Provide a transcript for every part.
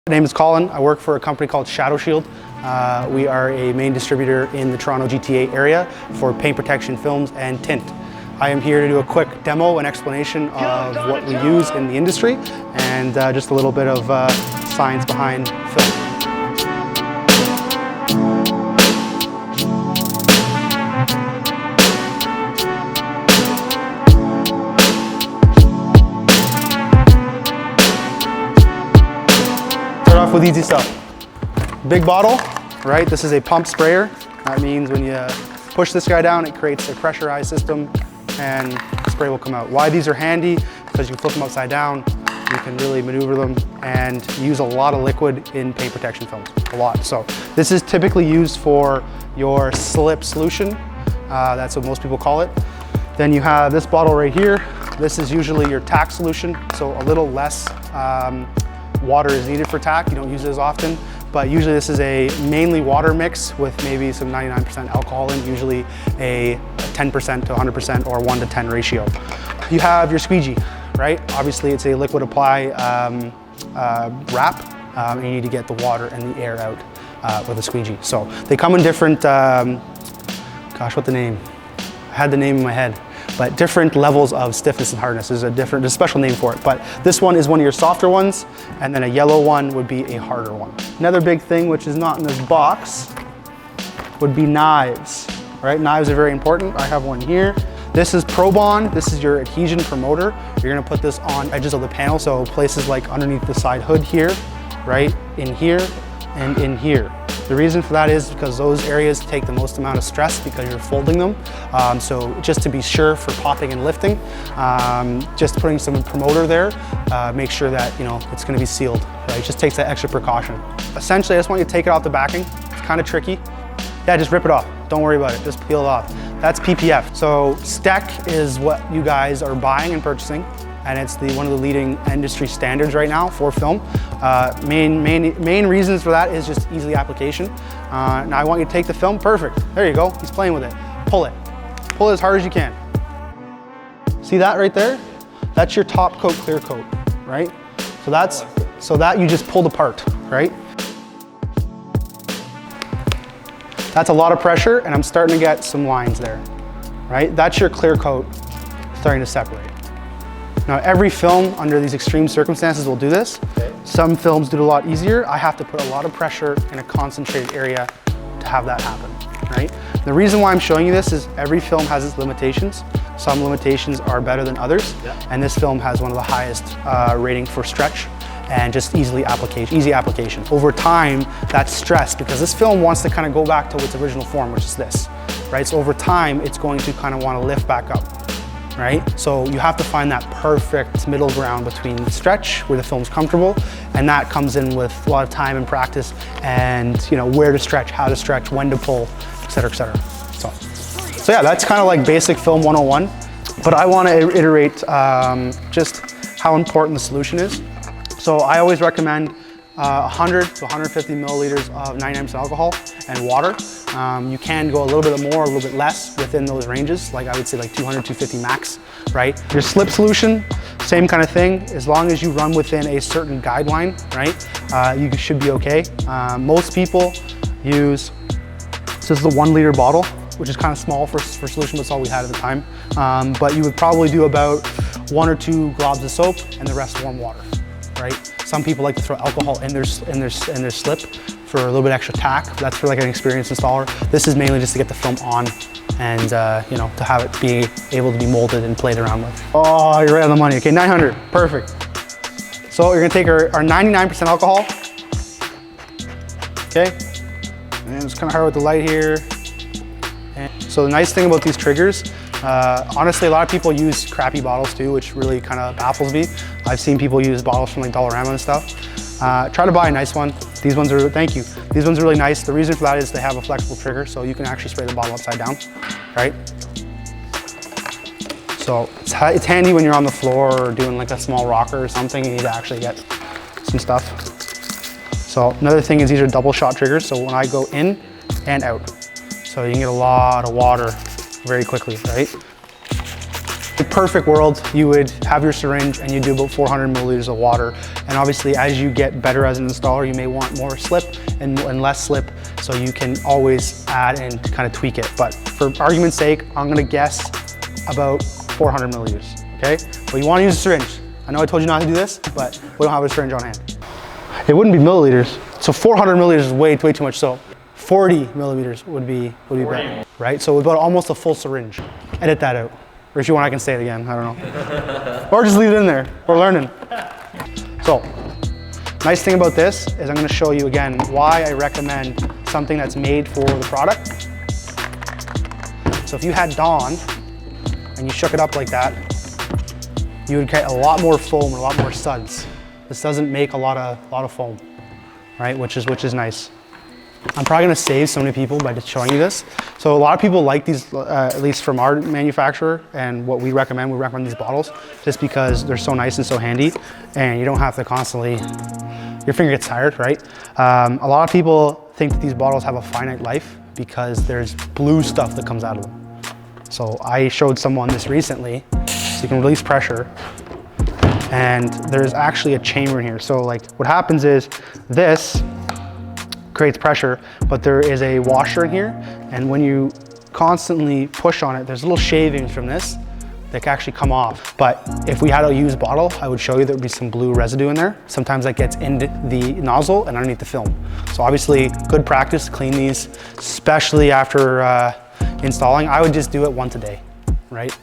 My name is Colin. I work for a company called Shadow Shield. We are a main distributor in the Toronto GTA area for paint protection films and tint. I am here to do a quick demo and explanation of what we use in the industry and just a little bit of science behind film. Start off with easy stuff. Big bottle, right? This is a pump sprayer. That means when you push this guy down, it creates a pressurized system and spray will come out. Why these are handy? Because you can flip them upside down, you can really maneuver them and use a lot of liquid in paint protection films, a lot. So this is typically used for your slip solution. That's what most people call it. Then you have this bottle right here. This is usually your tack solution, so a little less water is needed for tack. You don't use it as often, but usually this is a mainly water mix with maybe some 99% alcohol in, usually a 10% to 100% or 1 to 10 ratio. You have your Squeegee, right? Obviously it's a liquid apply wrap. You need to get the water and the air out with a Squeegee. So they come in different, gosh, what the name? I had the name in my head. But different levels of stiffness and hardness. There's a special name for it. But this one is one of your softer ones, and then a yellow one would be a harder one. Another big thing, which is not in this box, would be knives, right? Knives are very important. I have one here. This is Pro Bond. This is your Adhesion Promoter. You're gonna put this on edges of the panel, so places like underneath the side hood here, right? In here, and in here. The reason for that is because those areas take the most amount of stress because you're folding them. So just to be sure for popping and lifting, just putting some promoter there, make sure that it's going to be sealed. Right? It just takes that extra precaution. Essentially, I just want you to take it off the backing. It's kind of tricky. Yeah, just rip it off. Don't worry about it. Just peel it off. That's PPF. So STEC is what you guys are buying and purchasing, and it's one of the leading industry standards right now for film. Main reasons for that is just easy application. Now I want you to take the film, perfect. There you go, he's playing with it. Pull it. Pull it as hard as you can. See that right there? That's your top coat, clear coat, right? So that you just pulled apart, right? That's a lot of pressure and I'm starting to get some lines there, right? That's your clear coat starting to separate. Now every film under these extreme circumstances will do this. Okay. Some films do it a lot easier. I have to put a lot of pressure in a concentrated area to have that happen, right? The reason why I'm showing you this is every film has its limitations. Some limitations are better than others, and this film has one of the highest rating for stretch and just easy application. Over time, that's stress because this film wants to kind of go back to its original form, which is this, right? So over time, it's going to kind of want to lift back up. Right? So you have to find that perfect middle ground between stretch, where the film's comfortable, and that comes in with a lot of time and practice and where to stretch, how to stretch, when to pull, et cetera, et cetera. So yeah, that's kind of like basic film 101, but I want to iterate just how important the solution is. So I always recommend 100 to 150 milliliters of 99% alcohol and water. You can go a little bit more, a little bit less within those ranges, like I would say like 200, 250 max, right? Your slip solution, same kind of thing. As long as you run within a certain guideline, right, you should be okay. Most people use, so this is a 1 liter bottle, which is kind of small for solution, but that's all we had at the time. But you would probably do about 1 or 2 globs of soap and the rest warm water, right? Some people like to throw alcohol in their slip for a little bit extra tack. That's for like an experienced installer. This is mainly just to get the film on and to have it be able to be molded and played around with. Oh, you're right on the money. Okay, 900, perfect. So you're gonna take our 99% alcohol. Okay, and it's kind of hard with the light here. And so the nice thing about these triggers, honestly, a lot of people use crappy bottles too, which really kind of baffles me. I've seen people use bottles from like Dollarama and stuff. Try to buy a nice one. These ones are, thank you. These ones are really nice. The reason for that is they have a flexible trigger, so you can actually spray the bottle upside down, right? So it's handy when you're on the floor or doing like a small rocker or something, you need to actually get some stuff. So another thing is these are double shot triggers, so when I go in and out, so you can get a lot of water very quickly, right? In a perfect world, you would have your syringe and you do about 400 milliliters of water. And obviously, as you get better as an installer, you may want more slip and less slip, so you can always add and kind of tweak it. But for argument's sake, I'm gonna guess about 400 milliliters, okay? But you wanna use a syringe. I know I told you not to do this, but we don't have a syringe on hand. It wouldn't be milliliters. So 400 milliliters is way too much soap. 40 millimeters would be better, right? So about almost a full syringe. Edit that out. Or if you want, I can say it again, I don't know. Or just leave it in there, we're learning. So, nice thing about this is I'm gonna show you again why I recommend something that's made for the product. So if you had Dawn and you shook it up like that, you would get a lot more foam and a lot more suds. This doesn't make a lot of foam, right? Which is nice. I'm probably gonna save so many people by just showing you this. So a lot of people like these, at least from our manufacturer, and what we recommend these bottles just because they're so nice and so handy, and you don't have to constantly, your finger gets tired, right? A lot of people think that these bottles have a finite life because there's blue stuff that comes out of them. So I showed someone this recently, so you can release pressure, and there's actually a chamber in here. So like what happens is this creates pressure, but there is a washer in here, and when you constantly push on it, there's little shavings from this that can actually come off. But if we had a used bottle, I would show you there would be some blue residue in there. Sometimes that gets into the nozzle and underneath the film. So obviously, good practice to clean these, especially after installing. I would just do it once a day, right?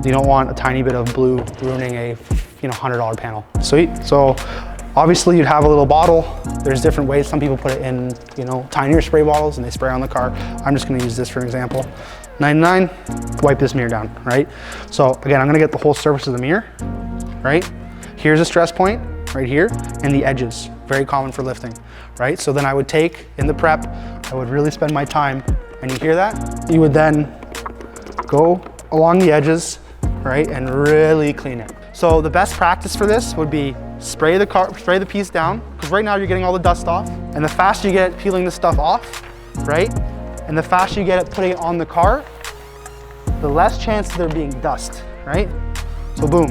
You don't want a tiny bit of blue ruining a $100 panel. Sweet. So obviously you'd have a little bottle. There's different ways. Some people put it in, tinier spray bottles and they spray on the car. I'm just gonna use this for an example. 99, wipe this mirror down, right? So again, I'm gonna get the whole surface of the mirror, right? Here's a stress point right here, and the edges, very common for lifting, right? So then I would take, in the prep, I would really spend my time, and you hear that? You would then go along the edges, right, and really clean it. So the best practice for this would be spray the piece down, because right now you're getting all the dust off, and the faster you get it peeling this stuff off, right, and the faster you get it putting it on the car, the less chance of there being dust, right? So boom,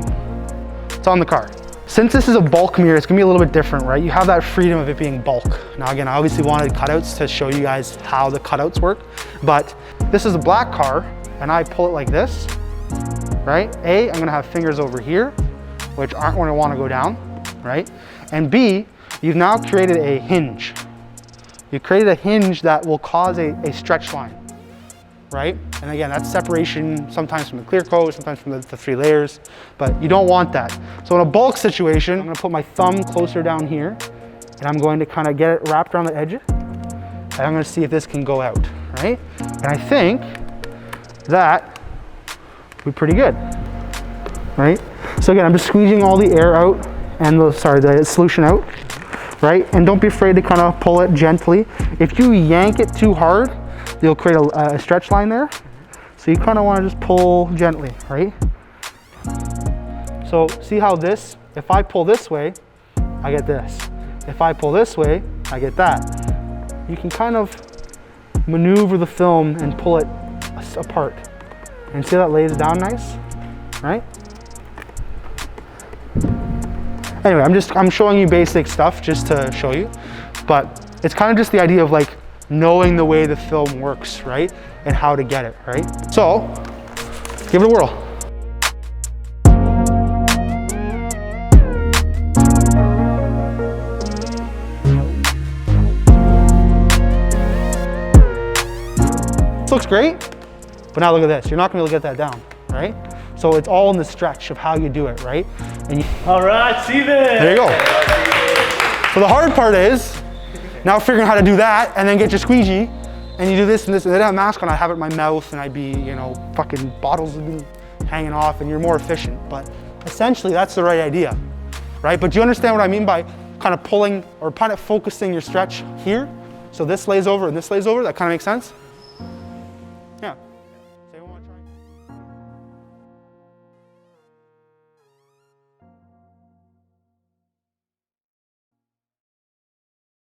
it's on the car. Since this is a bulk mirror, it's gonna be a little bit different, right? You have that freedom of it being bulk. Now again, I obviously wanted cutouts to show you guys how the cutouts work, but this is a black car, and I pull it like this, right? A, I'm gonna have fingers over here, which aren't gonna wanna go down, right? And B, you've now created a hinge. You've created a hinge that will cause a stretch line, right? And again, that's separation sometimes from the clear coat, sometimes from the 3 layers, but you don't want that. So in a bulk situation, I'm gonna put my thumb closer down here, and I'm going to kind of get it wrapped around the edge, and I'm gonna see if this can go out, right? And I think that would be pretty good, right? So again, I'm just squeezing all the air out and the solution out, right? And don't be afraid to kind of pull it gently. If you yank it too hard, you'll create a stretch line there. So you kind of want to just pull gently, right? So see how this, if I pull this way, I get this. If I pull this way, I get that. You can kind of maneuver the film and pull it apart. And see how that lays down nice, right? Anyway, I'm showing you basic stuff just to show you, but it's kind of just the idea of like knowing the way the film works, right? And how to get it, right? So, give it a whirl. This looks great, but now look at this. You're not gonna be able to get that down, right? So it's all in the stretch of how you do it, right? And all right, Steven. There you go. So the hard part is now figuring out how to do that, and then get your squeegee, and you do this and this, and then I have a mask on, I have it in my mouth, and I'd be, fucking bottles would be hanging off, and you're more efficient. But essentially, that's the right idea, right? But do you understand what I mean by kind of pulling or kind of focusing your stretch here? So this lays over and this lays over, that kind of makes sense? Yeah.